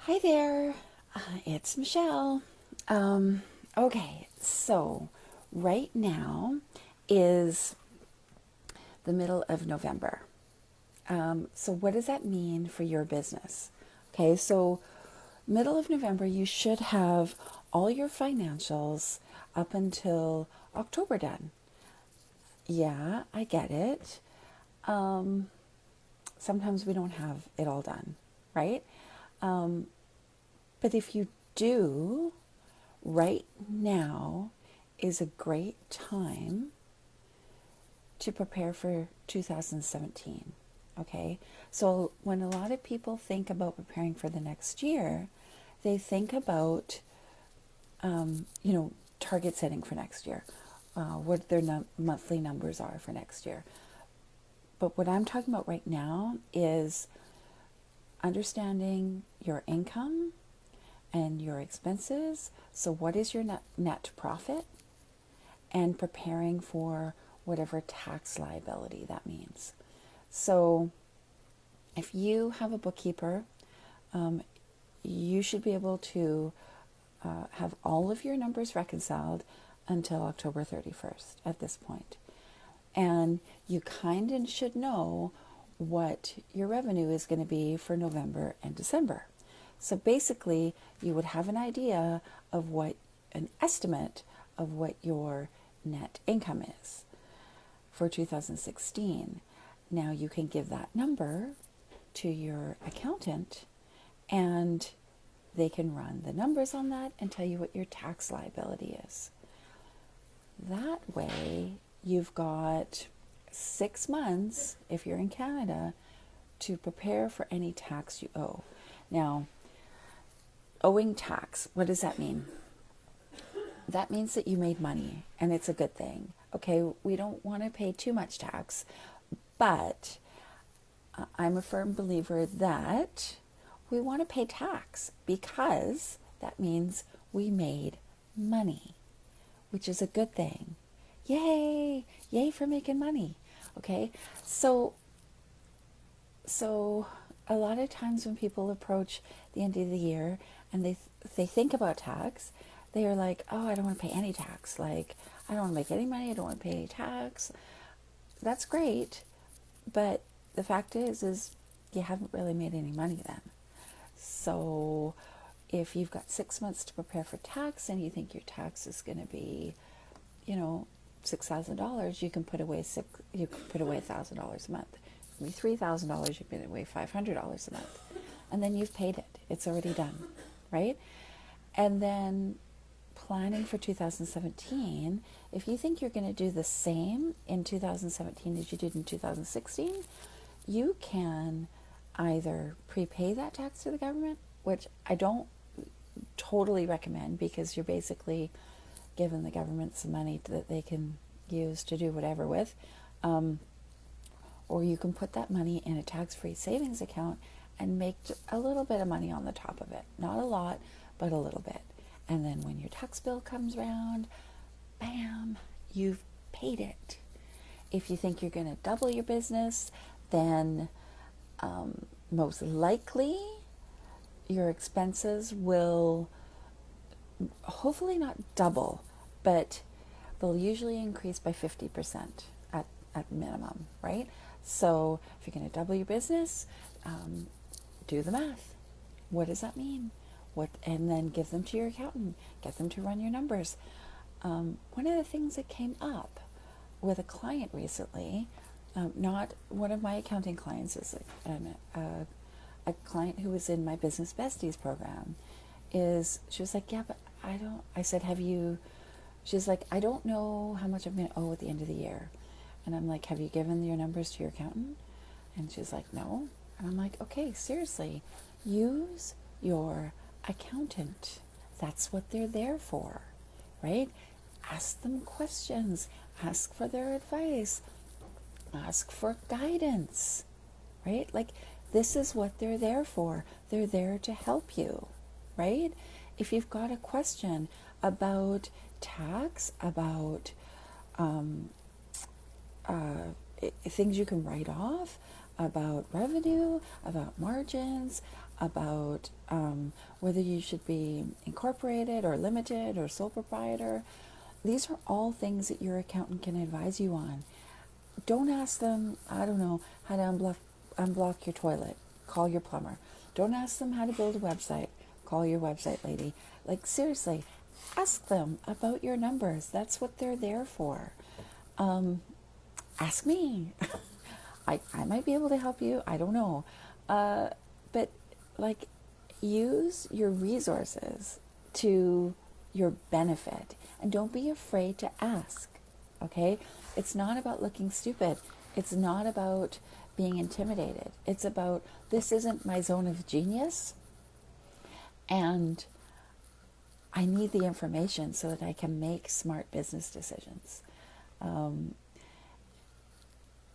Hi there, it's Michelle. Okay, so right now is the middle of November. So, what does that mean for your business? Okay, so middle of November, you should have all your financials up until October done. Yeah, I get it. Um, Sometimes we don't have it all done, right? Um, but if you do, right now is a great time to prepare for 2017. Okay, so when a lot of people think about preparing for the next year, they think about, target setting for next year, what their monthly numbers are for next year. But what I'm talking about right now is understanding your income and your expenses. So, what is your net profit? And preparing for whatever tax liability that means. So, if you have a bookkeeper, um, you should be able to have all of your numbers reconciled until October 31st at this point. And you kind of should know what your revenue is going to be for November and December. So basically, you would have an idea of an estimate of what your net income is for 2016. Now you can give that number to your accountant and they can run the numbers on that and tell you what your tax liability is. That way, you've got 6 months, if you're in Canada, to prepare for any tax you owe. Now, owing tax, what does that mean? That means that you made money and it's a good thing. Okay, we don't want to pay too much tax, but I'm a firm believer that we want to pay tax because that means we made money, which is a good thing. Yay! Yay for making money. Okay? So a lot of times when people approach the end of the year and they think about tax, they are like, "Oh, I don't want to pay any tax. Like, I don't want to make any money. I don't want to pay any tax." That's great, but the fact is you haven't really made any money then. So if you've got 6 months to prepare for tax and you think your tax is going to be, you know, $6,000, you can put away $1,000 a month. Maybe $3,000, you put away $500 a month, and then you've paid it. It's already done, right? And then planning for 2017, if you think you're going to do the same in 2017 as you did in 2016, you can either prepay that tax to the government, which I don't totally recommend because you're basically giving the government some money that they can use to do whatever with. Or you can put that money in a tax-free savings account and make a little bit of money on the top of it. Not a lot, but a little bit. And then when your tax bill comes around, bam, you've paid it. If you think you're going to double your business, then most likely your expenses will hopefully not double, but they'll usually increase by 50% at minimum, right? So if you're going to double your business, do the math. What does that mean? And then give them to your accountant. Get them to run your numbers. One of the things that came up with a client recently, not one of my accounting clients, is a client who was in my Business Besties program, is she was like, yeah, but I said, have you, she's like, I don't know how much I'm going to owe at the end of the year. And I'm like, have you given your numbers to your accountant? And she's like, no. And I'm like, okay, seriously, use your accountant. That's what they're there for, right? Ask them questions, ask for their advice, ask for guidance, right? Like, this is what they're there for. They're there to help you, right? If you've got a question about tax, about things you can write off, about revenue, about margins, about whether you should be incorporated or limited or sole proprietor. These are all things that your accountant can advise you on. Don't ask them, I don't know, how to unblock your toilet. Call your plumber. Don't ask them how to build a website. Call your website lady. Like, seriously, ask them about your numbers. That's what they're there for. Ask me. I might be able to help you. I don't know. But, like, use your resources to your benefit and don't be afraid to ask. Okay? It's not about looking stupid. It's not about being intimidated. It's about, this isn't my zone of genius, and I need the information so that I can make smart business decisions.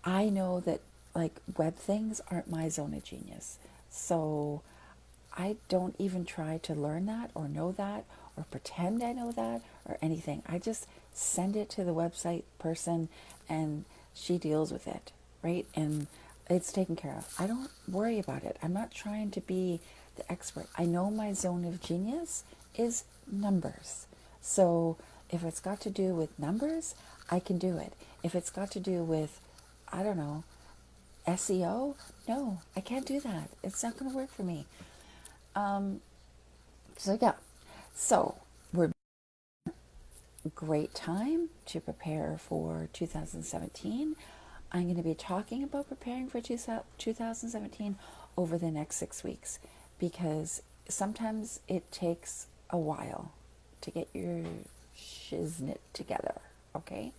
I know that, like, web things aren't my zone of genius. So I don't even try to learn that or know that or pretend I know that or anything. I just send it to the website person and she deals with it, right? And it's taken care of. I don't worry about it. I'm not trying to be the expert. I know my zone of genius is numbers. So if it's got to do with numbers, I can do it. If it's got to do with, I don't know, SEO, no, I can't do that. It's not going to work for me. So yeah, so we're great time to prepare for 2017. I'm going to be talking about preparing for 2017 over the next 6 weeks, because sometimes it takes a while to get your shiznit together, okay?